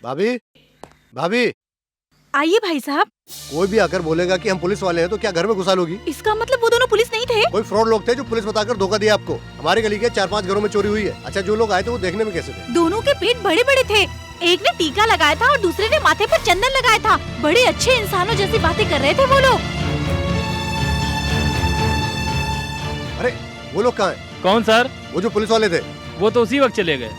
भाभी, भाभी, आइए भाई साहब। कोई भी आकर बोलेगा कि हम पुलिस वाले हैं तो क्या घर में घुसा लोगी? इसका मतलब वो दोनों पुलिस नहीं थे? कोई फ्रॉड लोग थे जो पुलिस बताकर धोखा दिया आपको। हमारे गली के 4-5 घरों में चोरी हुई है। अच्छा, जो लोग आए थे वो देखने में कैसे थे? दोनों के पेट बड़े बड़े थे। एक ने टीका लगाया था और दूसरे ने माथे पर चंदन लगाया था। बड़े अच्छे इंसानों जैसी बातें कर रहे थे वो लोग। अरे वो लोग कहाँ हैं? कौन सर? वो जो पुलिस वाले थे। वो तो उसी वक्त चले गए।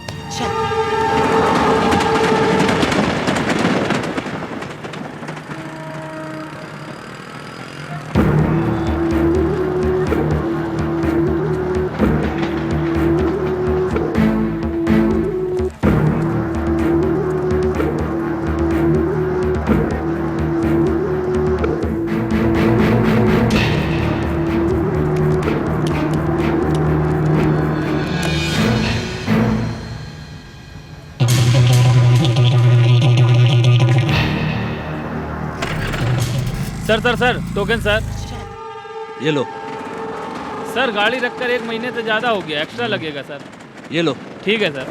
Sir token sir. ये लो। सर गाड़ी रखकर 1 महीने से ज्यादा हो गया, एक्स्ट्रा लगेगा सर। ये लो। ठीक है सर।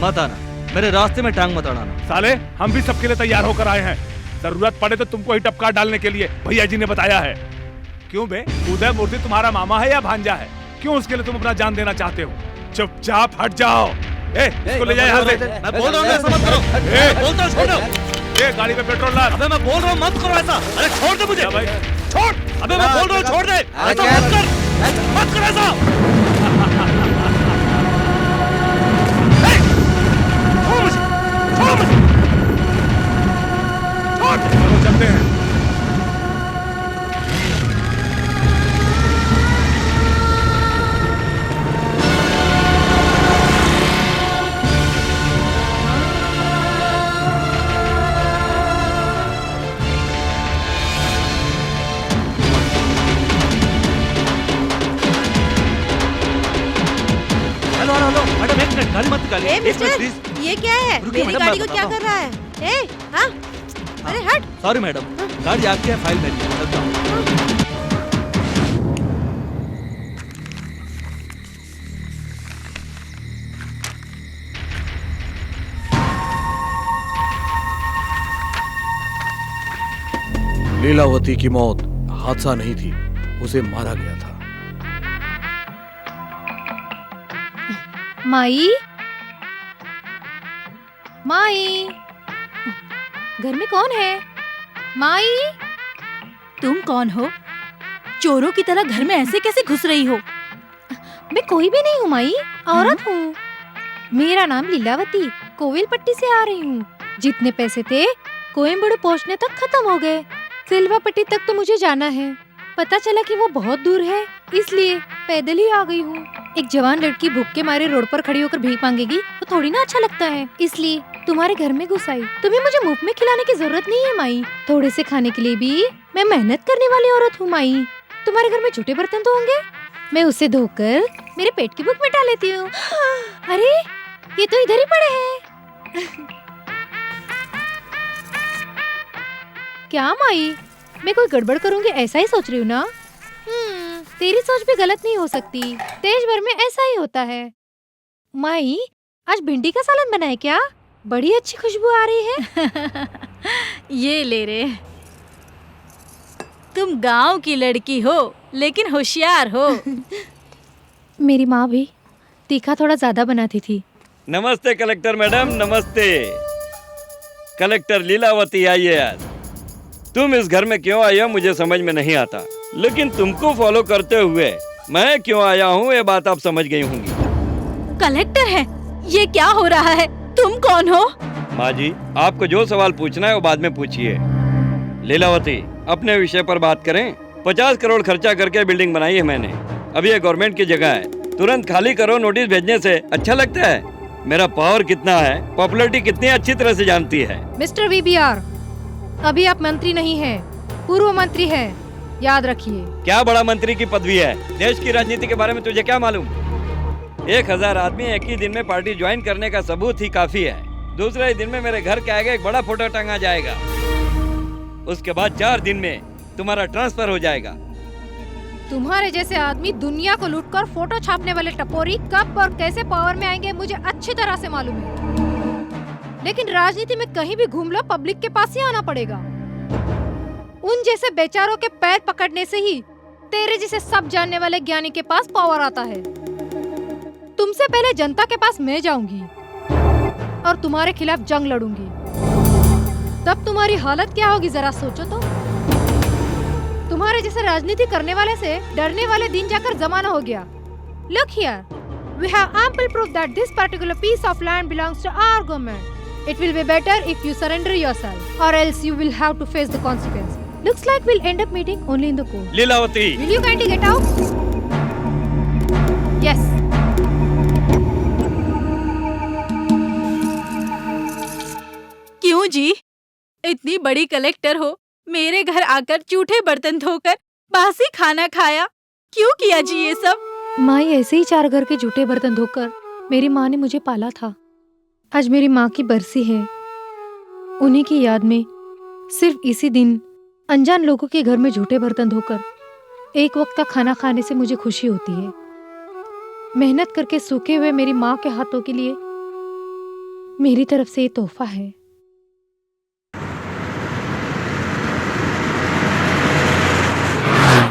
मत आना, मेरे रास्ते में टांग मत अड़ाना। साले, हम भी सबके लिए तैयार होकर आए हैं। जरूरत पड़े तो तुमको ही टपका डालने के लिए भैया जी ने बताया है। क्यों बे, उदय मूर्ति तुम्हारा मामा है या भांजा है? क्यों उसके लिए तुम अपना जान देना चाहते हो? चुपचाप हट जाओ। इसको ले जाए यहाँ से। मैं बोल रहा हूँ ऐसा मत करो। बोलता हूँ छोड़ो। ये गाड़ी में पेट्रोल डाल। अबे मैं बोल रहा हूँ मत करो ऐसा। अरे छोड़ दे मुझे। भाई छोड़। अबे मैं बोल रहा हूँ छोड़ दे। ऐसा मत कर। मत कर ऐसा। छोड़ मुझे। छोड़ मुझे। छोड़। चलो चलते हैं। हेलो मैडम, एक मिनट, गाड़ी मत निकालिए। ए एक मिनट मिस्टर, प्लीज। ये क्या है? रुकिए मेरी मैडम, गाड़ी मैं को क्या बताता कर रहा है? ए, हाँ? अरे हट। सॉरी मैडम, गाड़ी आपकी है, फाइल मेरी है। चलता हूँ। लीलावती की मौत हादसा नहीं थी, उसे मारा गया था। माई, माई, घर में कौन है? माई, तुम कौन हो? चोरों की तरह घर में ऐसे कैसे घुस रही हो? मैं कोई भी नहीं हूँ माई, औरत हूँ। मेरा नाम लीलावती, कोविलपट्टी से आ रही हूँ। जितने पैसे थे कोयम्बटूर पहुँचने तक खत्म हो गए। सिल्वापट्टी तक तो मुझे जाना है। पता चला कि वो बहुत दूर है, इसलिए पैदल ही आ गई हूँ। एक जवान लड़की भूख के मारे रोड पर खड़ी होकर भीख मांगेगी तो थोड़ी ना अच्छा लगता है, इसलिए तुम्हारे घर में घुस आई। तुम्हें मुझे मुफ्त में खिलाने की जरूरत नहीं है माई। थोड़े से खाने के लिए भी मैं मेहनत करने वाली औरत हूँ माई। तुम्हारे घर में छोटे बर्तन तो होंगे, मैं उसे धोकर मेरे पेट की भूख मिटा लेती हूँ। अरे ये तो इधर ही पड़े हैं। क्या माई, मैं कोई गड़बड़ करूंगी ऐसा ही सोच रही हूँ ना? तेरी सोच भी गलत नहीं हो सकती। देश भर में ऐसा ही होता है। माई, आज भिंडी का सालन बना है क्या? बड़ी अच्छी खुशबू आ रही है। ये ले रे, तुम गांव की लड़की हो लेकिन होशियार हो। मेरी माँ भी तीखा थोड़ा ज्यादा बनाती थी। नमस्ते कलेक्टर मैडम, नमस्ते। कलेक्टर लीलावती आईएएस, तुम इस घर में क्यों आई हो मुझे समझ में नहीं आता, लेकिन तुमको फॉलो करते हुए मैं क्यों आया हूँ ये बात आप समझ गई होंगी। कलेक्टर है, ये क्या हो रहा है? तुम कौन हो? माँ जी, आपको जो सवाल पूछना है वो बाद में पूछिए। लीलावती, अपने विषय पर बात करें। 50 करोड़ खर्चा करके बिल्डिंग बनाई है मैंने। अभी ये गवर्नमेंट की जगह है, तुरंत खाली करो। नोटिस भेजने से अच्छा लगता है? मेरा पावर कितना है, पॉपुलैरिटी कितनी अच्छी तरह से जानती है। मिस्टर VBR, अभी आप मंत्री नहीं हैं, पूर्व मंत्री हैं, याद रखिए। क्या बड़ा मंत्री की पदवी है? देश की राजनीति के बारे में तुझे क्या मालूम? 1000 आदमी एक ही दिन में पार्टी ज्वाइन करने का सबूत ही काफी है। दूसरे ही दिन में मेरे घर के आगे एक बड़ा फोटो टंगा जाएगा। उसके बाद 4 दिन में तुम्हारा ट्रांसफर हो जाएगा। तुम्हारे जैसे आदमी दुनिया को लूटकर फोटो छापने वाले टपोरी कब और कैसे पावर में आएंगे मुझे अच्छी तरह से मालूम है। लेकिन राजनीति में कहीं भी घूम लो, पब्लिक के पास ही आना पड़ेगा। उन जैसे बेचारों के पैर पकड़ने से ही तेरे जैसे सब जानने वाले ज्ञानी के पास पावर आता है। तुमसे पहले जनता के पास मैं जाऊंगी और तुम्हारे खिलाफ जंग लड़ूंगी। तब तुम्हारी हालत क्या होगी जरा सोचो तो। तुम्हारे जैसे राजनीति करने वाले से डरने वाले दिन जाकर जमाना हो गया। Look here, we have ample proof that this particular piece of land belongs to our government. It will be better if you surrender yourself, or else you will have to face the consequence. Looks like we'll end up meeting only in the court. Lilavati, Will you kindly get out? Yes. क्यों जी? इतनी बड़ी collector हो, मेरे घर आकर जूठे बर्तन धोकर बासी खाना खाया, क्यों किया जी ये सब? माई ऐसे ही 4 घर के जूठे बर्तन धोकर मेरी माँ ने मुझे पाला था। आज मेरी माँ की बरसी है। उन्हीं की याद में सिर्फ इसी दिन अनजान लोगों के घर में जूठे बर्तन धोकर एक वक्त का खाना खाने से मुझे खुशी होती है। मेहनत करके सूखे हुए मेरी माँ के हाथों के लिए मेरी तरफ से ये तोहफा है।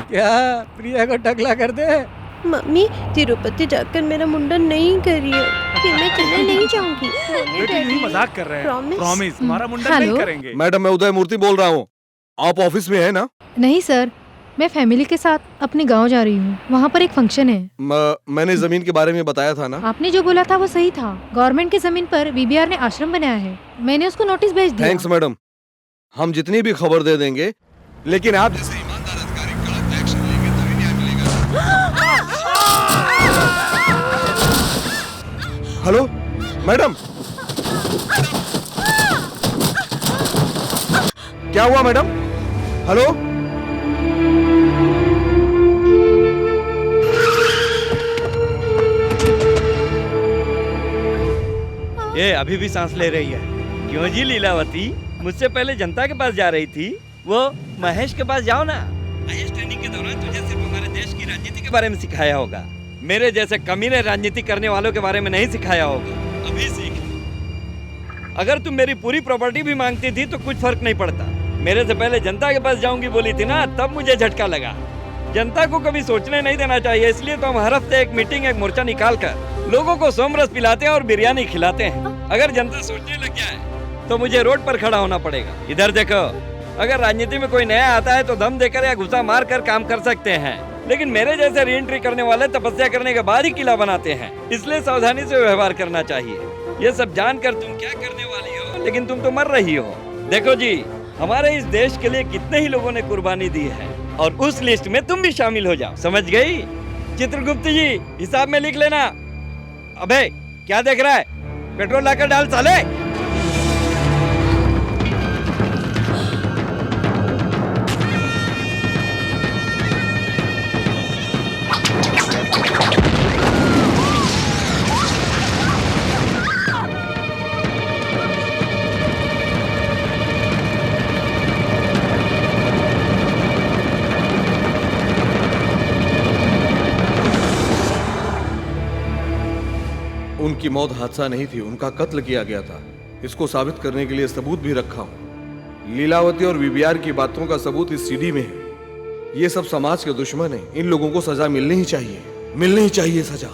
क्या प्रिया को टकला कर दे? मम्मी तिरुपति जाकर मेरा मुंडन नहीं करिए, फिर मैं चलने नहीं जाऊंगी। बेटी यही मजाक कर रहे हैं। Promise? प्रॉमिस, हमारा मुंडन नहीं हेलो? करेंगे। मैडम मैं उदय मूर्ति बोल रहा हूँ। आप ऑफिस में है ना? नहीं सर, मैं फैमिली के साथ अपने गांव जा रही हूँ। वहाँ पर एक फंक्शन है। मैंने जमीन के बारे में बताया था ना? आपने जो बोला था वो सही था। गवर्नमेंट की जमीन पर बीबीआर ने आश्रम बनाया है। मैंने उसको नोटिस भेज दिया। थैंक्स मैडम, हम जितनी भी खबर दे देंगे, लेकिन आप जैसे ईमानदार अधिकारी कड़क एक्शन लेंगे तभी न्याय मिलेगा। हेलो मैडम, क्या हुआ मैडम? हेलो ये अभी भी सांस ले रही है। क्यों जी लीलावती, मुझसे पहले जनता के पास जा रही थी, वो महेश के पास जाओ ना। महेश ट्रेनिंग के दौरान तुझे सिर्फ हमारे देश की राजनीति के बारे में सिखाया होगा, मेरे जैसे कमीने राजनीति करने वालों के बारे में नहीं सिखाया होगा। अभी सीख। अगर तुम मेरी पूरी प्रॉपर्टी भी मांगती थी तो कुछ फर्क नहीं पड़ता। मेरे से पहले जनता के पास जाऊंगी बोली थी ना, तब मुझे झटका लगा। जनता को कभी सोचने नहीं देना चाहिए, इसलिए तो हम हर हफ्ते एक मीटिंग, एक मोर्चा निकाल कर लोगों को सोमरस पिलाते हैं और बिरयानी खिलाते हैं। अगर जनता सोचने लग जाए तो मुझे रोड पर खड़ा होना पड़ेगा। इधर देखो, अगर राजनीति में कोई नया आता है तो दम देकर या घुसा मार कर काम कर सकते हैं, लेकिन मेरे जैसे री एंट्री करने वाले तपस्या करने के बाद ही किला बनाते हैं। इसलिए सावधानी से व्यवहार करना चाहिए। ये सब जानकर तुम क्या करने वाली हो, लेकिन तुम तो मर रही हो। देखो जी, हमारे इस देश के लिए कितने ही लोगों ने कुर्बानी दी है, और उस लिस्ट में तुम भी शामिल हो जाओ। समझ गई? चित्रगुप्त जी, हिसाब में लिख लेना। अबे क्या देख रहा है, पेट्रोल लाकर डाल साले। उनकी मौत हादसा नहीं थी, उनका कत्ल किया गया था। इसको साबित करने के लिए सबूत भी रखा हूं। लीलावती और बीबीआर की बातों का सबूत इस सीडी में है। ये सब समाज के दुश्मन हैं। इन लोगों को सजा मिलनी ही चाहिए, मिलनी ही चाहिए सजा।